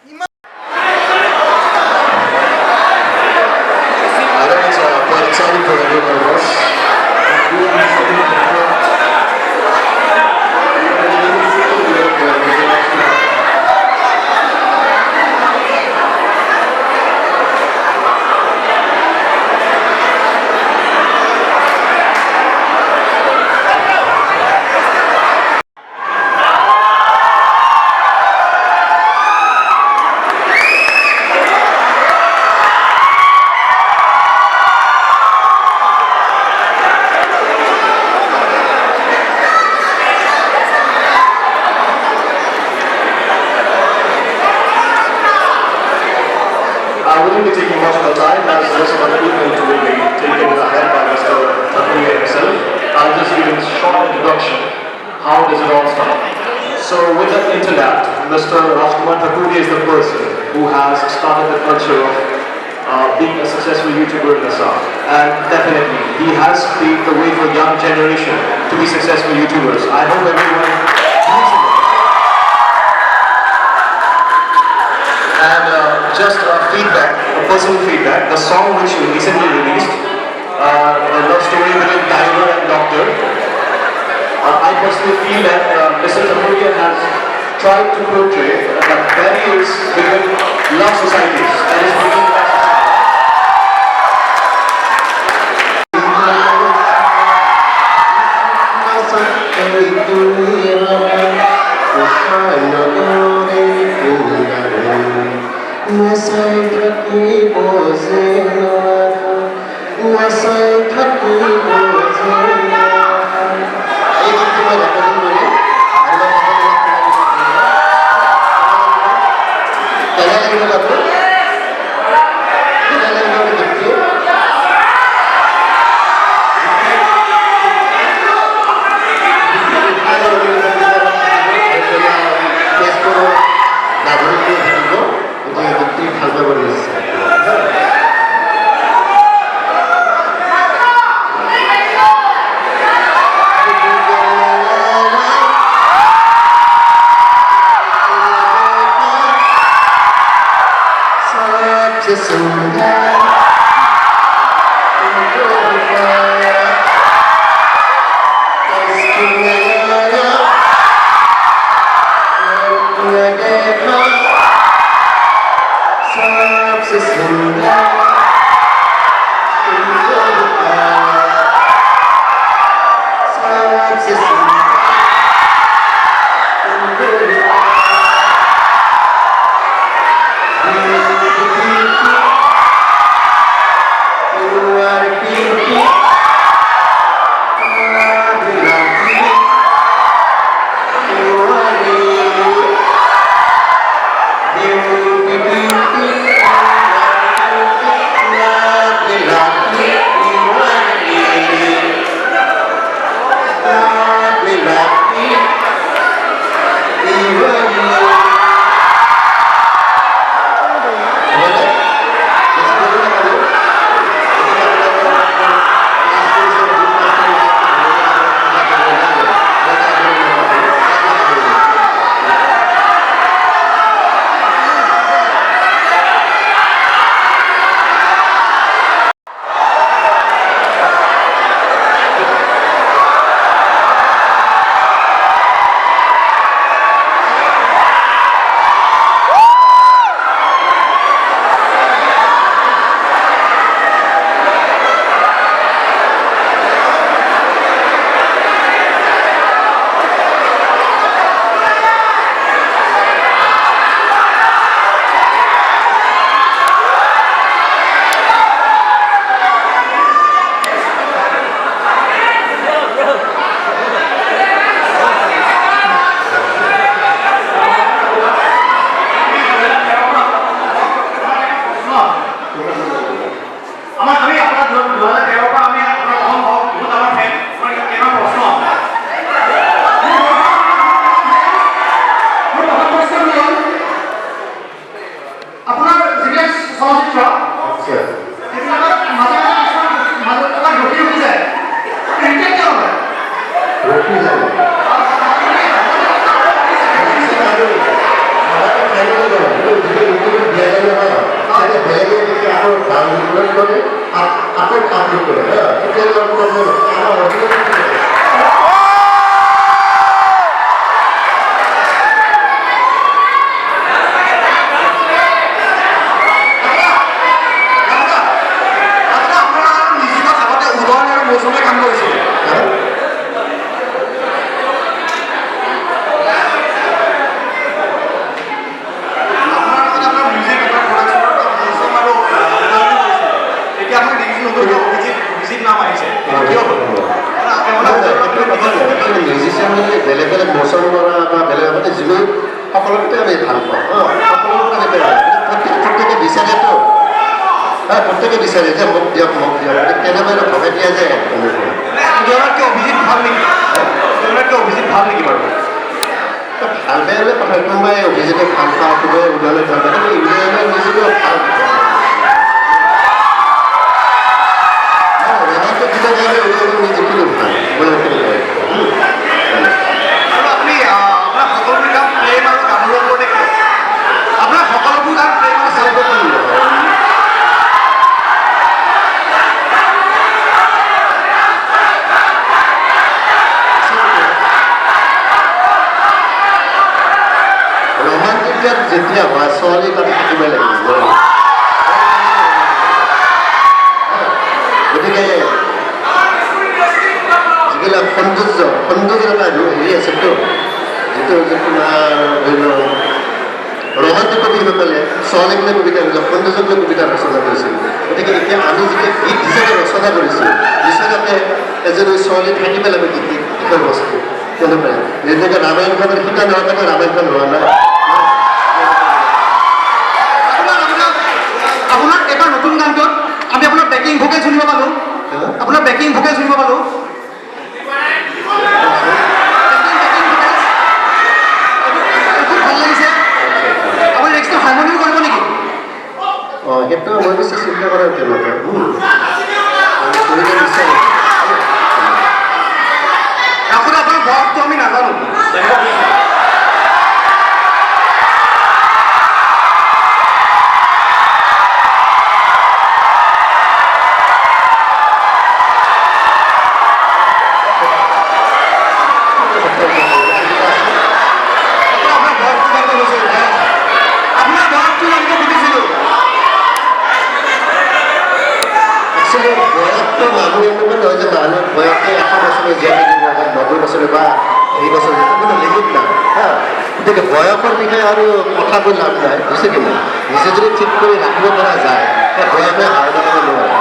I know it's quite exciting for everyone of us. I wouldn't be taking much of the time as most of the evening will be taken ahead by Mr. Takuya himself. I'll just give a short introduction. How does it all start? So with the internet, Mr. Rajkumar Takuya is the person who has started the culture of being a successful YouTuber in Assam. And definitely, he has paved the way for young generation to be successful YouTubers. I hope everyone believes in it. And just feedback, a personal feedback, the song which you recently released, the love story between Tiger and Doctor, I personally feel that Mr. Takuya has tried to portray the barriers between love societies, that is between love বেলেগ বেলেগ মৌচম কৰা বা বেলেগ মানে যিবোৰ সকলোতে আমি ভাল পাওঁ সকলোকে প্ৰত্যেকে বিচাৰেতো প্ৰত্যেকে বিচাৰে যে মোক দিয়ক কেনেবাকৈ ভগাই দিয়া যায় ইজনতকৈ অভিজিত ভাল নেকি ইজনতকৈ অভিজিত ভাল নেকি বাৰু ভাল বেয়া হ'লে কথা কোনোবাই অভিজিতে ভাল পাওঁ কোনোবাই উদয়লৈ ভাল পায় কিন্তু উদয়লৈ নিজেও ভাল নিজেখিনি ভাল আৰু আপুনি আপোনাৰ সকলোবোৰ কাম প্ৰেম আৰু গানৰ ওপৰতে কৰে আপোনাৰ সকলোবোৰ কাম প্ৰেম আৰু চাউলৰ ৰোমান্টিক যেতিয়া হয় ছোৱালী তাত থাকিব লাগিব গতিকে যিবিলাক সৌন্দৰ্য এটা হেৰি আছেতো যিটো তোমাৰ ধৰি লওক ৰোমান্টিক কবিসকলে ছোৱালীকলৈ কবিতা সৌন্দৰ্যলৈ কবিতা ৰচনা কৰিছিল গতিকে এতিয়া আমি যেতিয়া গীত হিচাপে ৰচনা কৰিছোঁ নিশ্চয়তে এজনী ছোৱালী থাকিব লাগিব গীতৰ বস্তু তেনেকুৱাই যেনেকৈ ৰামায়ণখনৰ সীতা নোহোৱাকৈ ৰামায়ণখন হোৱা নাই আপোনাৰ এবাৰ নতুন গানটোত আমি আপোনাৰ বেকিং ভোকেল শুনিব পালোঁ আপোনাৰ বেকিং ভোকেল শুনিব পালোঁ ভাল লাগিছে আপুনি নেক্সটটো হাৰমনিও কৰিব নেকি অঁ সেইটো মই বেছি চিন্তা কৰাৰ তেনেকুৱা আপোনাৰ বয়সটো আমি নাজানো বয়সটো মানুহ এনেকুৱা নহয় যে মানুহ বয়সে 100 বছৰে জীয়াই থাকিব 90 বছৰে বা হেৰি বছৰ কোনো লিমিট নাই হা গতিকে বয়সৰ বিষয়ে আৰু কথা কৈ লাভ নাই বুজিছে কি নাই নিজে যদি ঠিক কৰি ৰাখিব পৰা যায় বয়সে হাৰ কৰিব নোৱাৰে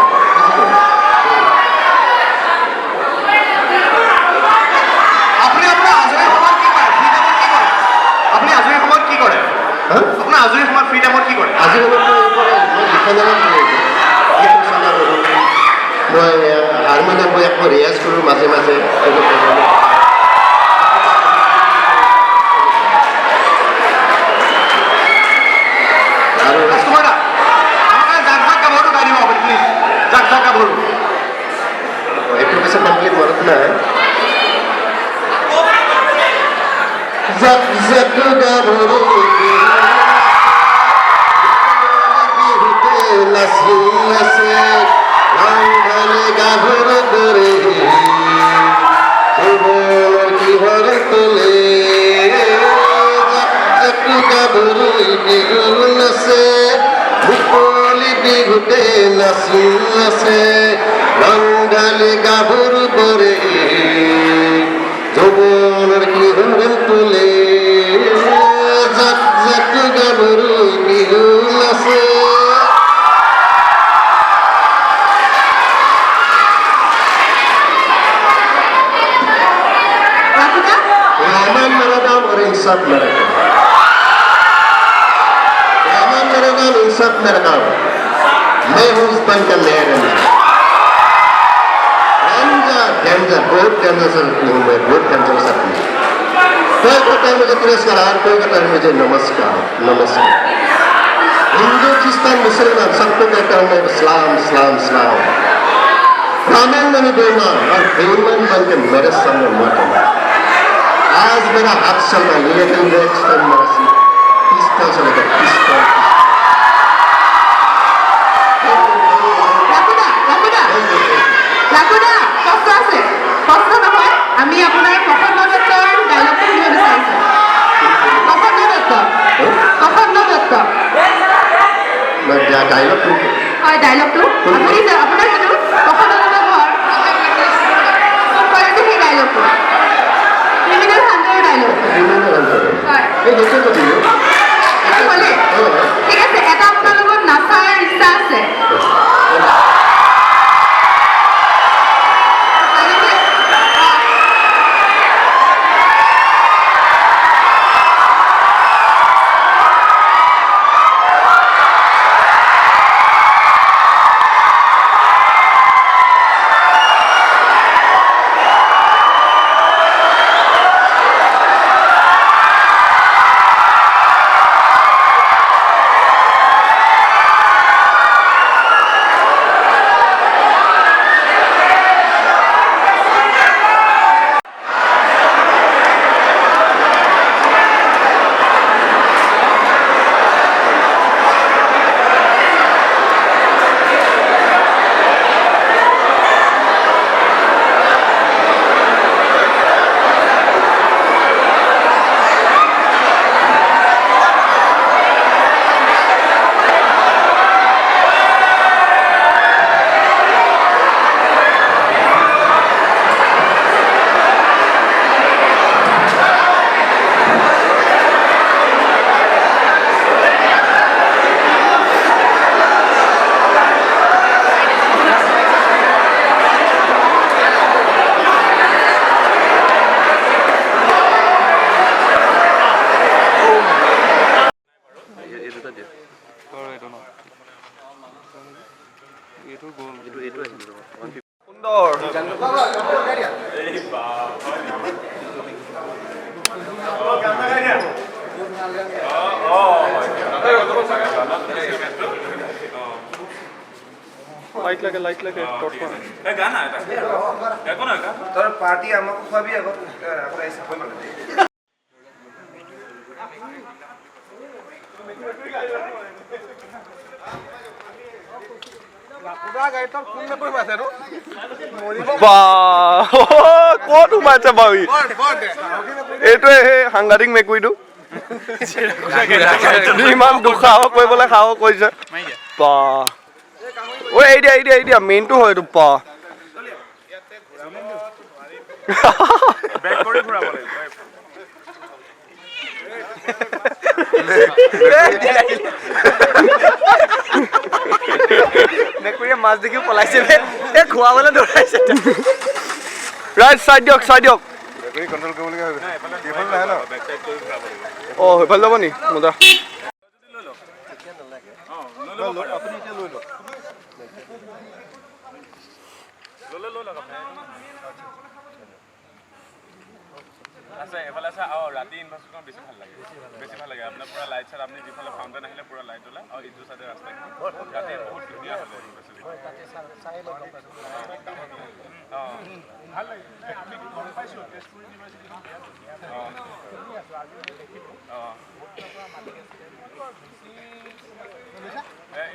আপুনি আপোনাৰ আজৰি সময়ত কি কৰে আপুনি আজৰি সময়ত কি কৰে আপোনাৰ আজৰি সময়ত ফ্ৰী টাইমত কি কৰে আজি মই হাৰমনিয়াম মই আকৌ ৰিয়াজ কৰোঁ মাজে মাজে আৰু এইটো পিছত কমপ্লিট মনত নাই নাচি আছে গাভর করে কিহর তোলে গাভর বিহুন আছে মুকলি বিহুতে নাচি আছে বাঙালি গাভর করে যৌবনের কিহর তোলে গাভর বিহুন আছে इंसाफ मेरा काम रामा मेरा नाम इंसाफ मेरा काम मैं हूँ उस बन का मेयर डेंजर बहुत डेंजर से हूँ मैं बहुत डेंजर से हूँ कोई कहता है मुझे तिरस्कार कोई कहता है मुझे नमस्कार नमस्कार हिंदू क्रिस्तान मुसलमान सबको कहता हूँ मैं इस्लाम इस्लाम इस्लाम रामायण मैंने बेईमान और बेईमान बन के मेरे सामने मत आज मेरा हाथ चल रहा है लेकिन नेक्स्ट टाइम मेरा Thanks a lot. ৰাখোদা কষ্ট আছে কষ্ট নহয় আমি আপোনাৰ প্ৰসন্ন দত্তৰ ডাইলগটো শুনিব বিচাৰিছোঁ প্ৰসন্ন দত্ত Dialogue. হয় ডাইলগটো আপুনি আপোনাৰ যিটো প্ৰসন্ন দত্তৰ ঘৰ চব কৰে যে সেই ডাইলগটো ক্ৰিমিনেল হাণ্টাৰৰ ডাইলগটো হয় ক'লে ঠিক আছে এটা আপোনাৰ লগত নাচাৰ ইচ্ছা আছে লাইট লাগে গানা দেখো না তোৰ পাৰ্টি আমাকে খাবি এখন ক'ত সোমাইছে বাৰু এইটোৱে সেই সাংঘাতিক মেকুৰীটো ইমান দুঃসাহস কৰিবলৈ সাহস কৰিছে বা ঐ এৰি দিয়া মেইনটো হয় এইটো পা মেকুৰীয়ে মাছ দেখিও পলাইছে এই খোৱাবলৈ দৌৰাইছে ৰাইট চাইড দিয়ক অঁ সেইফালে যাব নি মজা আছে এফালে আছে ৰাতি ইনভাৰ্চন বেছি ভাল লাগে আপোনাৰ পুৰা লাইট চাইট আপুনি যিফালে ফাউণ্টেন আহিলে পুৰা লাইট জ্বলাই আৰু ইটো চাইডে ৰাস্তা ৰাতি বহুত ধুনীয়া হৈ যায় ভাল লাগে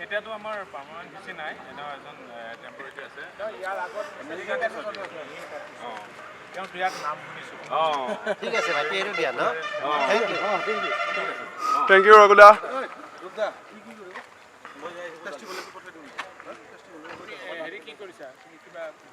এতিয়াতো আমাৰ পাৰ্মানেণ্ট বেছি নাই এনেও এজন টেম্পৰেৰী আছে তেওঁ ইয়াত নাম শুনিছোঁ ঠিক আছে ভাইটি এইটো দিয়া ন থেংক ইউ ৰঘুদা